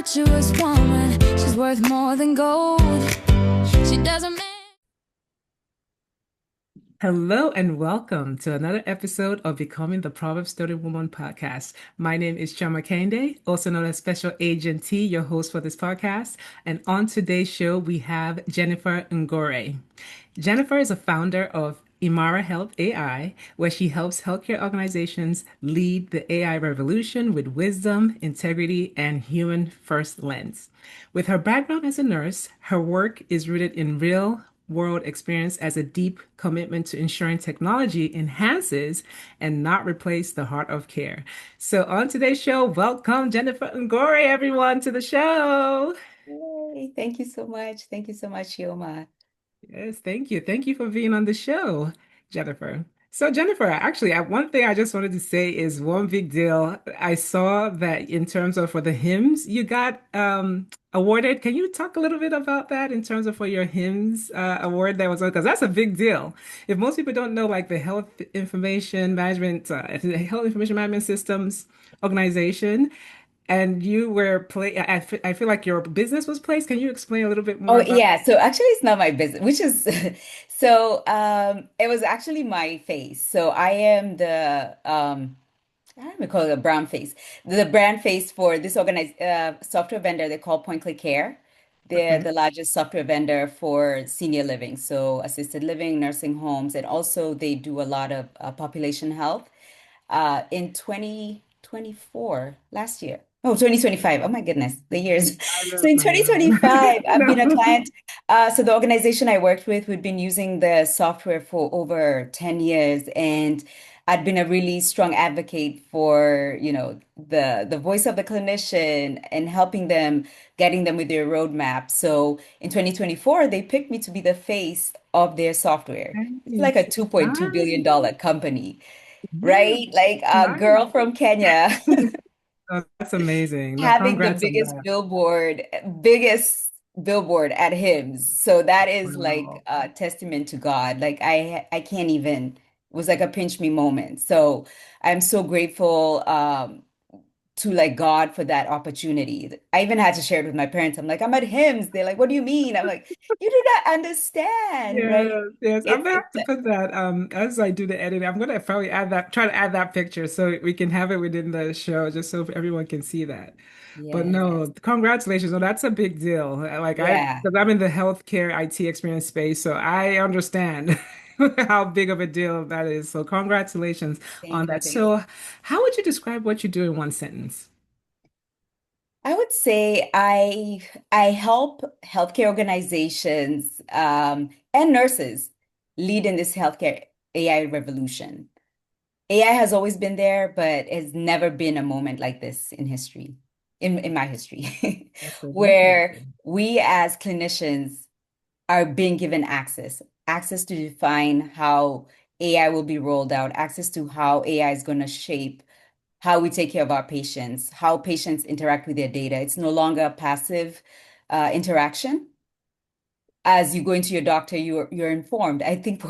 virtuous woman. She's worth more than gold. She doesn't. Hello and welcome to another episode of Becoming the Proverbs 30 Woman podcast. My name is Chama Kende, also known as Special Agent T, your host for this podcast. And on today's show, we have Jennifer Ngure. Jennifer is a founder of Imara Health AI, where she helps healthcare organizations lead the AI revolution with wisdom, integrity, and human first lens. With her background as a nurse, her work is rooted in real world experience as a deep commitment to ensuring technology enhances and not replace the heart of care. So on today's show, welcome Jennifer Ngore, everyone, to the show. Yay. Thank you so much. Thank you so much, Yoma. Yes, thank you. Thank you for being on the show, Jennifer. So, Jennifer, actually, one thing I just wanted to say is one big deal. I saw that in terms of for the hymns, you got awarded. Can you talk a little bit about that in terms of for your hymns award that was on? Because that's a big deal. If most people don't know, like the Health Information Management Systems organization, and you were I feel like your business was placed. Can you explain a little bit more Oh about? yeah, so actually it's not my business, which is it was actually my face. So I am the I don't even call it a brown face. The brand face for this organized software vendor they call Point Click Care. They're Okay. the largest software vendor for senior living, so assisted living, nursing homes, and also they do a lot of population health. In 2024, last year. Oh, 2025. Oh my goodness, the years. I So know, in I know. 2025, I've been a No. client. So the organization I worked with, we've been using the software for over 10 years, and I'd been a really strong advocate for, the voice of the clinician and helping them, getting them with their roadmap. So in 2024, they picked me to be the face of their software. It's like a Nice. $2.2 billion Nice. dollar company, Yeah. right? Like a Nice. girl from Kenya Oh, that's amazing. No, having the congrats on that. biggest billboard at HIMSS. So that is like Wow. a testament to God. Like I can't even, it was like a pinch me moment. So I'm so grateful to like God for that opportunity. I even had to share it with my parents. I'm like, I'm at HIMSS. They're like, what do you mean? I'm like, you do not understand, right? Yes, yes. I'm It's gonna it's have to put that as I do the editing. I'm gonna probably try to add that picture so we can have it within the show just so everyone can see that. But yes. no, congratulations. No, that's a big deal. Yeah. Because I'm in the healthcare IT experience space, so I understand how big of a deal that is. So congratulations on Thank you. that. Thank you. So how would you describe what you do in one sentence? I would say I help healthcare organizations and nurses lead in this healthcare AI revolution. AI has always been there, but has never been a moment like this in history, in my history, where Definitely. we as clinicians are being given access to define how AI will be rolled out, access to how AI is going to shape how we take care of our patients, how patients interact with their data. It's no longer a passive interaction. As you go into your doctor, you're informed. I think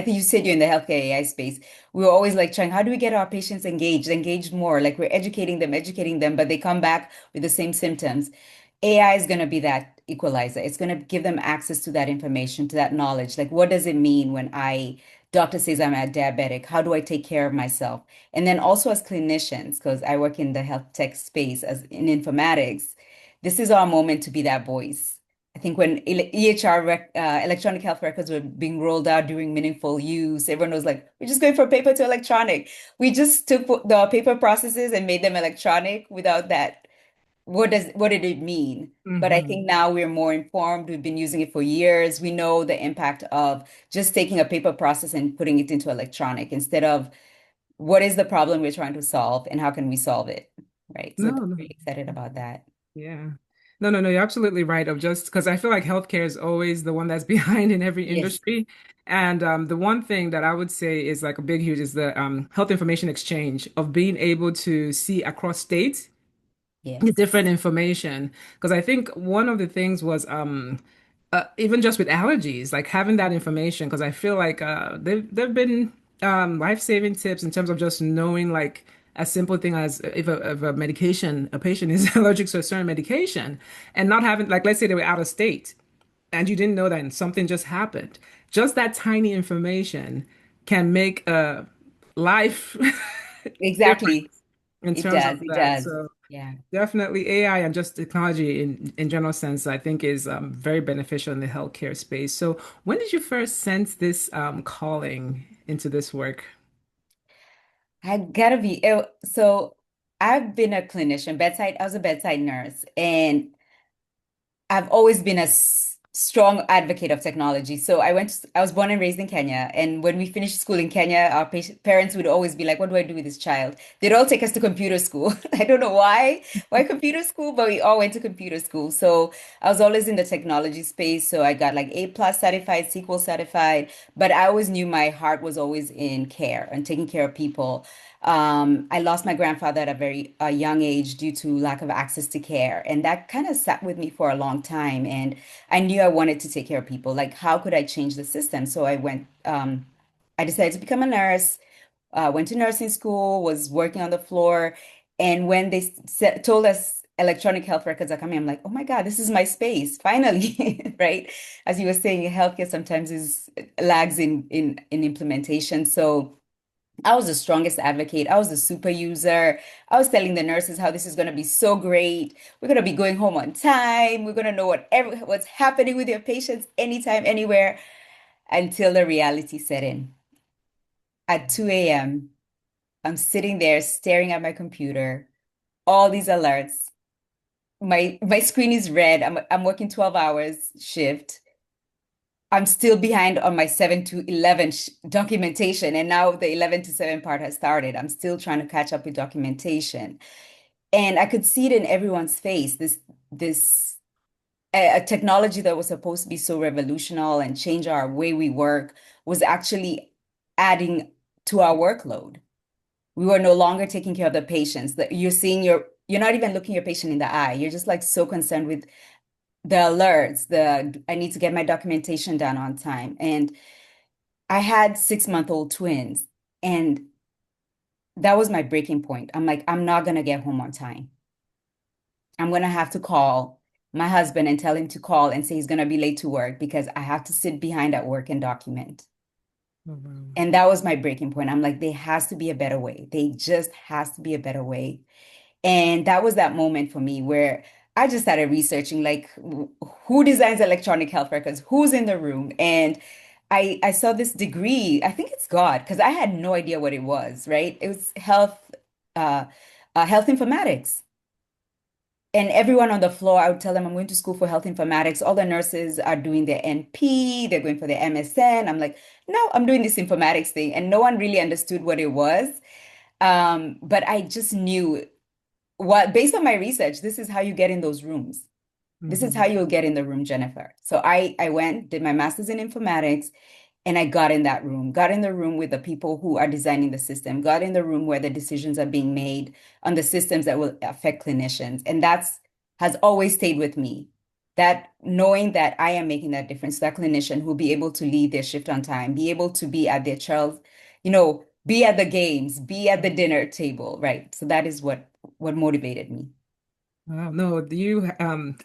you said you're in the healthcare AI space. We're always like trying, how do we get our patients engaged more? Like we're educating them, but they come back with the same symptoms. AI is going to be that equalizer. It's going to give them access to that information, to that knowledge. Like, what does it mean when doctor says I'm a diabetic? How do I take care of myself? And then also as clinicians, because I work in the health tech space as in informatics, this is our moment to be that voice. I think when electronic health records were being rolled out during meaningful use, everyone was like, we're just going from paper to electronic. We just took the paper processes and made them electronic without that. What did it mean? But I think Hmm. now we're more informed. We've been using it for years. We know the impact of just taking a paper process and putting it into electronic instead of what is the problem we're trying to solve and how can we solve it? Right. So No, no. pretty excited about that. Yeah. No, no, no, you're absolutely right. Of just because I feel like healthcare is always the one that's behind in every Yes. industry. And the one thing that I would say is like a big, huge is the health information exchange of being able to see across states the Yes. different information. Because I think one of the things was even just with allergies, like having that information, because I feel like they've been life-saving tips in terms of just knowing like a simple thing as if a medication, a patient is allergic to a certain medication and not having, like, let's say they were out of state and you didn't know that and something just happened. Just that tiny information can make a life difference Exactly. in It terms of does. It that. does. So Yeah. definitely AI and just technology in general sense, I think is very beneficial in the healthcare space. So when did you first sense this calling into this work? I gotta be so I've been a clinician, bedside, I was a bedside nurse, and I've always been a strong advocate of technology. So I was born and raised in Kenya. And when we finished school in Kenya, our parents would always be like, what do I do with this child? They'd all take us to computer school. I don't know why computer school, but we all went to computer school. So I was always in the technology space. So I got like A plus certified, SQL certified, but I always knew my heart was always in care and taking care of people. I lost my grandfather at a very young age due to lack of access to care. And that kind of sat with me for a long time. And I knew I wanted to take care of people. Like, how could I change the system? So I decided to become a nurse, went to nursing school, was working on the floor. And when they told us electronic health records are coming, I'm like, oh my God, this is my space, finally, right? As you were saying, healthcare sometimes is lags in implementation. So I was the strongest advocate. I was the super user. I was telling the nurses how this is going to be so great. We're going to be going home on time. We're going to know what's happening with your patients anytime, anywhere, until the reality set in. At 2 a.m., I'm sitting there staring at my computer, all these alerts. My screen is red. I'm working 12 hours shift. I'm still behind on my 7 to 11 documentation, and now the 11 to 7 part has started. I'm still trying to catch up with documentation. And I could see it in everyone's face. This a technology that was supposed to be so revolutionary and change our way we work was actually adding to our workload. We were no longer taking care of the patients. That you're not even looking your patient in the eye. You're just like so concerned with the alerts, the I need to get my documentation done on time. And I had 6-month-old twins, and that was my breaking point. I'm like, I'm not gonna get home on time. I'm gonna have to call my husband and tell him to call and say he's gonna be late to work because I have to sit behind at work and document. Oh, wow. And that was my breaking point. I'm like, there has to be a better way. There just has to be a better way. And that was that moment for me where I just started researching like who designs electronic health records, who's in the room. And I saw this degree, I think it's God, because I had no idea what it was, right? It was uh, health informatics. And everyone on the floor, I would tell them I'm going to school for health informatics. All the nurses are doing their NP, they're going for their MSN. I'm like, no, I'm doing this informatics thing. And no one really understood what it was. But I just knew based on my research, this is how you get in those rooms. This is how Mhm. you'll get in the room, Jennifer. So I went, did my master's in informatics, and I got in that room, got in the room with the people who are designing the system, got in the room where the decisions are being made on the systems that will affect clinicians. And that's has always stayed with me. That knowing that I am making that difference, that clinician who will be able to lead their shift on time, be able to be at their child's, be at the games, be at the dinner table, right? So that is what motivated me. Wow, no, you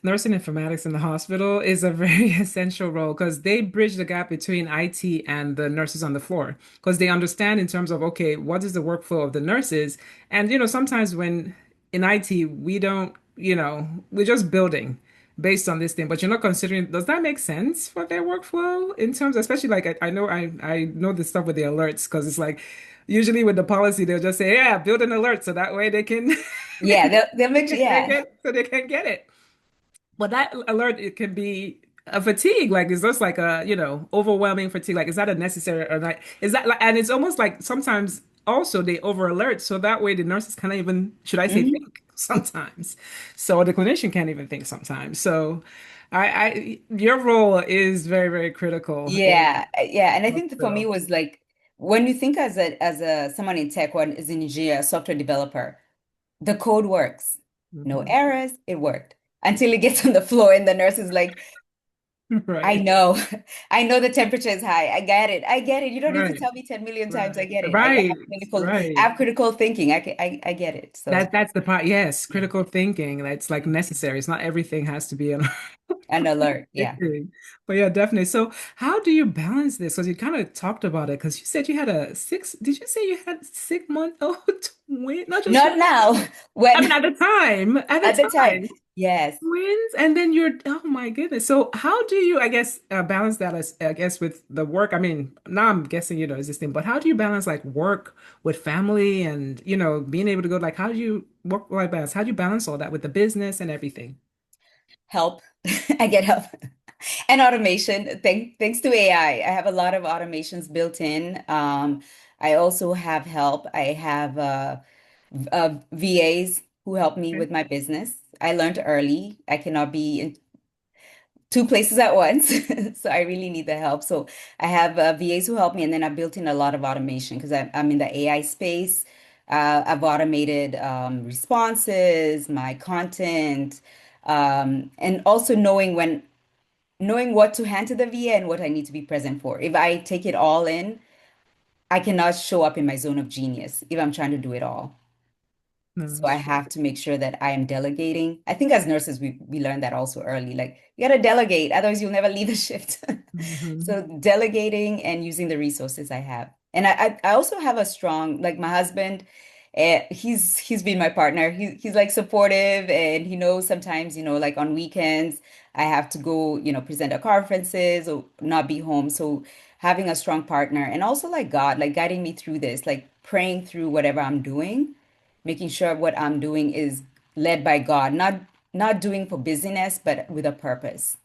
nursing informatics in the hospital is a very essential role because they bridge the gap between IT and the nurses on the floor because they understand in terms of, okay, what is the workflow of the nurses? And sometimes when in IT we don't, we're just building based on this thing, but you're not considering, does that make sense for their workflow in terms, especially like I know the stuff with the alerts because it's like usually with the policy they'll just say, yeah, build an alert so that way they can Yeah, they'll make sure, yeah. they can get it. But that alert, it can be a fatigue. Like, is this like a, overwhelming fatigue? Like, is that a necessary or not? Is that like, and it's almost like sometimes also they over alert. So that way the nurses can't even, should I say, Mhm. think sometimes. So the clinician can't even think sometimes. So your role is very, very critical in Yeah. And I think for me hospital. was like when you think as a someone in tech or as an engineer, a software developer, the code works. No Mhm. errors, it worked. Until it gets on the floor and the nurse is like, I Right. know. I know the temperature is high. I get it. I get it. You don't need to Right. tell me 10 million times. I Right. get it. Right. I Right. have critical thinking. I get it. So, That's the part. Yes, yeah. critical thinking. That's like necessary. It's not everything has to be an An alert. Yeah. thing. But yeah, definitely. So how do you balance this? Because you kind of talked about it. Because you said you had a six. Did you say you had 6 month old twin? Not just Not one. now. I mean, When at the time. At at the the time. time. Yes. Twins, and then you're, oh my goodness. So how do you, I guess, balance that as, I guess, with the work? I mean, now I'm guessing, is this thing, but how do you balance like work with family and, being able to go, like, how do you work-life balance? How do you balance all that with the business and everything? Help. I get help. And automation. Thanks to AI. I have a lot of automations built in. I also have help. I have VAs who help me Okay. with my business. I learned early. I cannot be in two places at once. So I really need the help. So I have VAs who help me, and then I built in a lot of automation because I'm in the AI space. I've automated responses, my content, and also knowing what to hand to the VA and what I need to be present for. If I take it all in, I cannot show up in my zone of genius if I'm trying to do it all. No, So that's I true. have to make sure that I am delegating. I think as nurses, we learn that also early. Like you gotta delegate, otherwise you'll never leave the shift. Hmm. So delegating and using the resources I have. And I also have a strong, like my husband, he's been my partner. He's like supportive and he knows sometimes, like on weekends I have to go, present at conferences or not be home. So having a strong partner and also like God, like guiding me through this, like praying through whatever I'm doing, making sure what I'm doing is led by God, not doing for busyness, but with a purpose.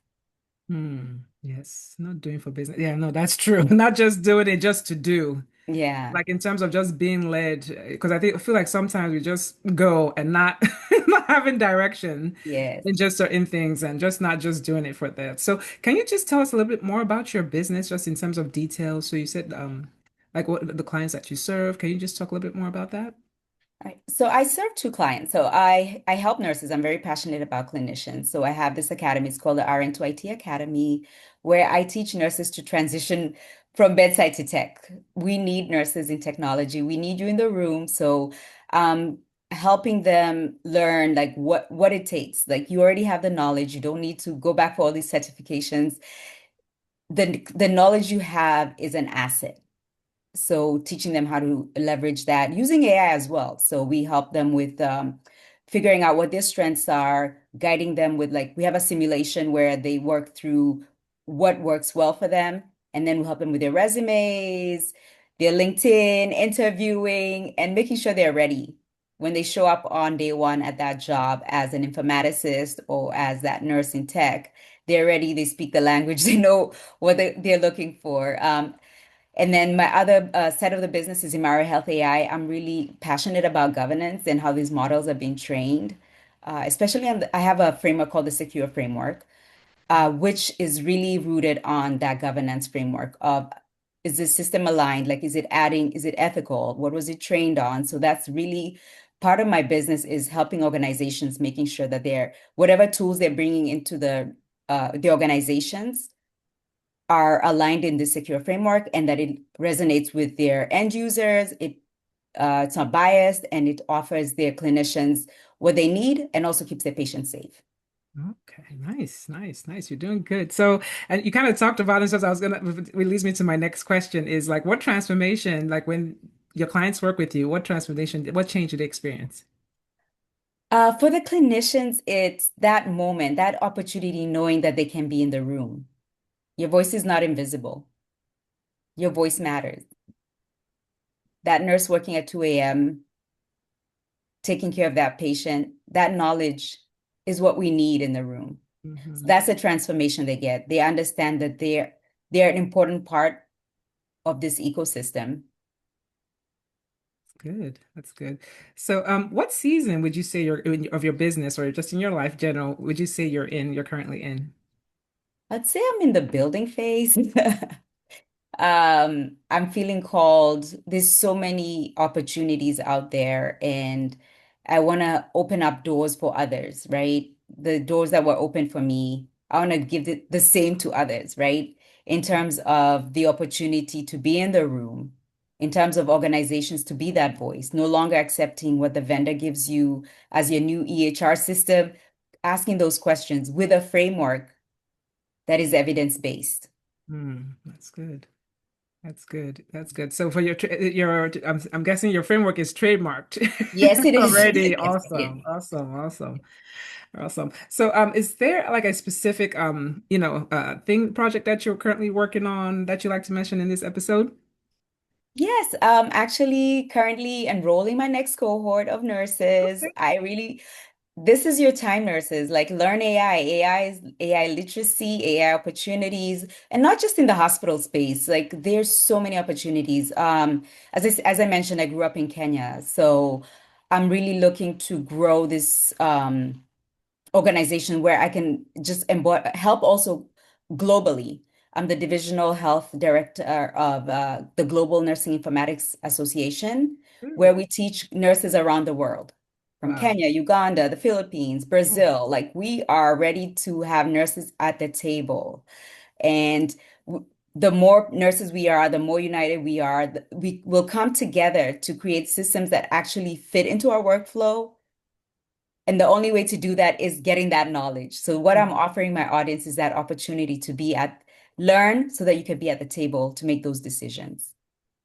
Hmm. Yes, not doing for business. Yeah, no, that's true. Not just doing it just to do. Yeah. Like in terms of just being led, because I feel like sometimes we just go and not not having direction Yes. in just certain things and just not just doing it for that. So can you just tell us a little bit more about your business, just in terms of details? So you said like what the clients that you serve. Can you just talk a little bit more about that? Right. So I serve two clients. So I help nurses. I'm very passionate about clinicians. So I have this academy. It's called the RN2IT Academy, where I teach nurses to transition from bedside to tech. We need nurses in technology. We need you in the room. So um helping them learn like what it takes. Like you already have the knowledge. You don't need to go back for all these certifications. The knowledge you have is an asset. So teaching them how to leverage that using AI as well. So we help them with figuring out what their strengths are, guiding them with like we have a simulation where they work through what works well for them, and then we help them with their resumes, their LinkedIn, interviewing, and making sure they're ready when they show up on day one at that job as an informaticist or as that nurse in tech. They're ready, they speak the language, they know what they're looking for. And then my other side of the business is Imara Health AI. I'm really passionate about governance and how these models are being trained, especially I have a framework called the Secure Framework, which is really rooted on that governance framework of is this system aligned? Like, is it ethical? What was it trained on? So that's really part of my business is helping organizations making sure that whatever tools they're bringing into the organizations are aligned in this secure framework and that it resonates with their end users. It's not biased and it offers their clinicians what they need and also keeps their patients safe. Okay, nice, nice, nice. You're doing good. So, and you kind of talked about it, so I was gonna, it leads me to my next question is like, what transformation, like when your clients work with you, what transformation, what change did they experience? For the clinicians, it's that moment, that opportunity, knowing that they can be in the room. Your voice is not invisible. Your voice matters. That nurse working at 2 a.m., taking care of that patient, that knowledge is what we need in the room. So Hmm. that's the transformation they get. They understand that they're an important part of this ecosystem. Good. That's good. So, what season would you say you're in, of your business or just in your life general, would you say you're currently in? I'd say I'm in the building phase. I'm feeling called. There's so many opportunities out there, and I want to open up doors for others, right? The doors that were open for me. I want to give the same to others, right? In terms of the opportunity to be in the room, in terms of organizations to be that voice, no longer accepting what the vendor gives you as your new EHR system, asking those questions with a framework that is evidence-based. That's good. That's good. That's good. So for your I'm guessing your framework is trademarked Yes, it is. already. Yes, yes. Awesome. Awesome. Awesome. Awesome. So is there like a specific thing project that you're currently working on that you like to mention in this episode? Yes, actually currently enrolling my next cohort of nurses. This is your time, nurses. Like learn AI. AI is AI literacy, AI opportunities, and not just in the hospital space. Like there's so many opportunities. As I mentioned, I grew up in Kenya, so I'm really looking to grow this organization where I can just help also globally. I'm the divisional health director of the Global Nursing Informatics Association, where Ooh, we teach nurses around the world, from wow. Kenya, Uganda, the Philippines, Brazil. Like we are ready to have nurses at the table. And the more nurses we are, the more united we are, we will come together to create systems that actually fit into our workflow, and the only way to do that is getting that knowledge. So what I'm offering my audience is that opportunity to learn so that you can be at the table to make those decisions.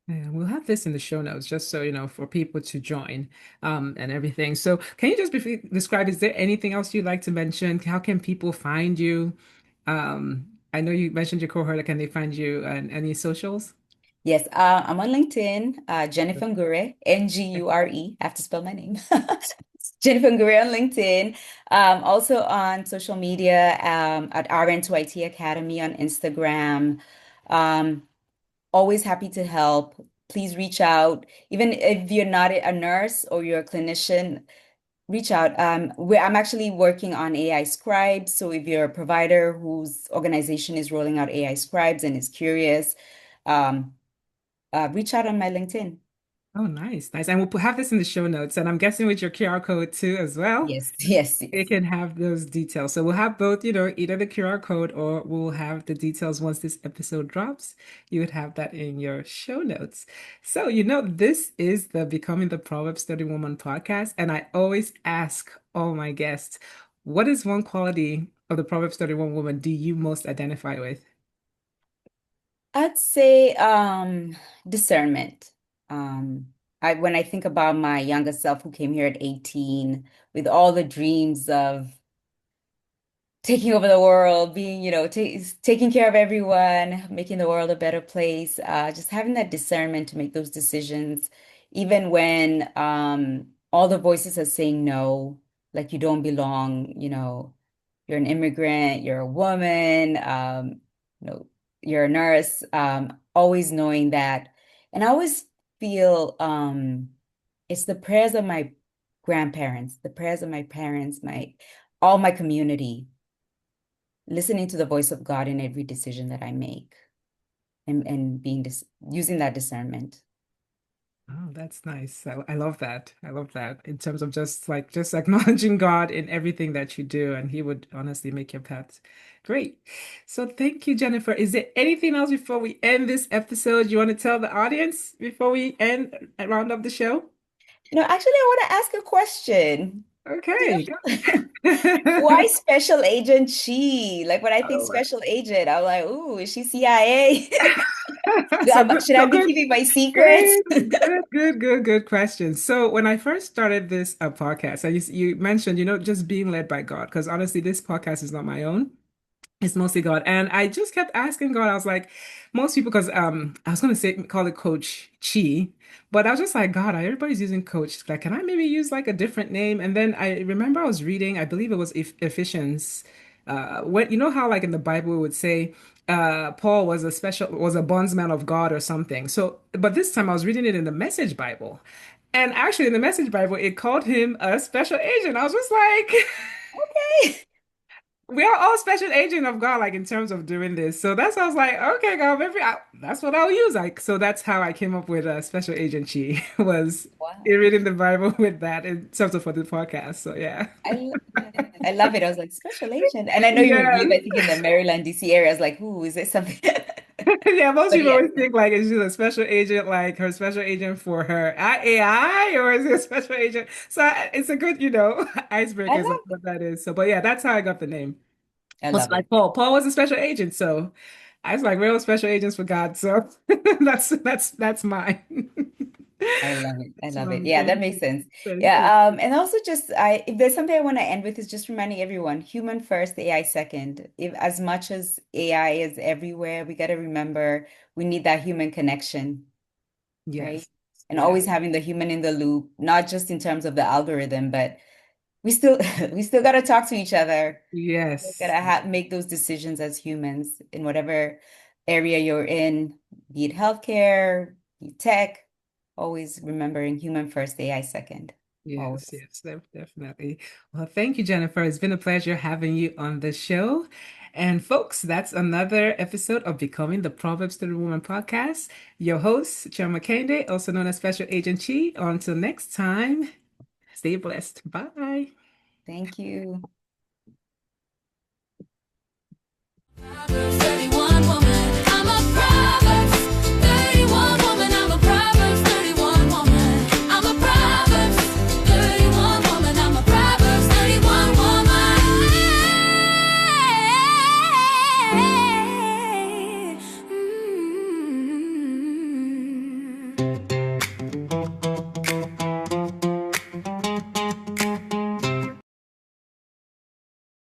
Yeah, we'll have this in the show notes just so you know for people to join and everything. So can you just briefly describe, is there anything else you'd like to mention? How can people find you? I know you mentioned your cohort. Can they find you on any socials? Yes, I'm on LinkedIn, Jennifer Ngure, Ngure. I have to spell my name. Jennifer Ngure on LinkedIn. Also on social media at RN2IT Academy on Instagram. Um, Always happy to help. Please reach out. Even if you're not a nurse or you're a clinician, reach out. I'm actually working on AI scribes. So if you're a provider whose organization is rolling out AI scribes and is curious, um, reach out on my LinkedIn. Oh, nice, nice. And have this in the show notes. And I'm guessing with your QR code too as well. Yes, yes, It yes. can have those details. So we'll have both, either the QR code or we'll have the details once this episode drops. You would have that in your show notes. So, this is the Becoming the Proverbs 30 Woman podcast. And I always ask all my guests, what is one quality of the Proverbs 31 woman do you most identify with? I'd say discernment. When I think about my younger self who came here at 18 with all the dreams of taking over the world, being, taking care of everyone, making the world a better place, just having that discernment to make those decisions, even when all the voices are saying no, like you don't belong, you're an immigrant, you're a woman, you know, you're a nurse, always knowing that. And I always feel it's the prayers of my grandparents, the prayers of my parents, all my community, listening to the voice of God in every decision that I make, and using that discernment. Oh, that's nice. I love that. I love that in terms of just acknowledging God in everything that you do, and He would honestly make your path great. So thank you, Jennifer. Is there anything else before we end this episode you want to tell the audience before we end and round up the show? Actually, I want to ask a question. You Okay. know, why Go. Special Agent She? Like when I think Oh, well. Special Agent, I'm like, ooh, is she CIA? So good, Should I so be good. keeping my secrets? Good, good question. So when I first started this podcast, you mentioned, just being led by God, because honestly, this podcast is not my own. It's mostly God. And I just kept asking God, I was like, most people, because I was gonna say call it Coach Chi, but I was just like, God, everybody's using Coach. Like, can I maybe use like a different name? And then I remember I was reading, I believe it was Ephesians, when how like in the Bible it would say Paul was a bondsman of God or something. So, but this time I was reading it in the Message Bible. And actually in the Message Bible, it called him a special agent. I was just like, we are all special agent of God, like in terms of doing this. So that's why I was like, okay, God, that's what I'll use. Like, so that's how I came up with a special agent. She was Wow. reading the Bible with that in terms of for the podcast. So yeah. I love it. I love it. I was like, special agent. And I know you live, Yes. I think, in the Maryland, DC area. I was like, ooh, is it something? Yeah, most But people yeah, always think like is she a special agent, like her special agent for her AI, or is it a special agent? So it's a good, I icebreakers of love what that is. So, but yeah, that's how I got the name. I Was love like it. Paul. Paul was a special agent, so I was like real special agents for God. So that's mine. I love it. I love it. So Yeah, that thank makes you. sense. Thank you. Yeah, and also just I if there's something I want to end with is just reminding everyone, human first, AI second. If as much as AI is everywhere, we got to remember we need that human connection, right? Yes. And Yes. always having the human in the loop, not just in terms of the algorithm, but we still we still got to talk to each other. We got Yes. to ha make those decisions as humans in whatever area you're in, be it healthcare, be it tech, always remembering human first, AI second. Yes, Always. yes, definitely. Well, thank you, Jennifer. It's been a pleasure having you on the show. And folks, that's another episode of Becoming the Proverbs to the Woman podcast. Your host, Chama Kende, also known as Special Agent Chi. Until next time, stay blessed. Bye. Thank you. Proverbs 31 woman.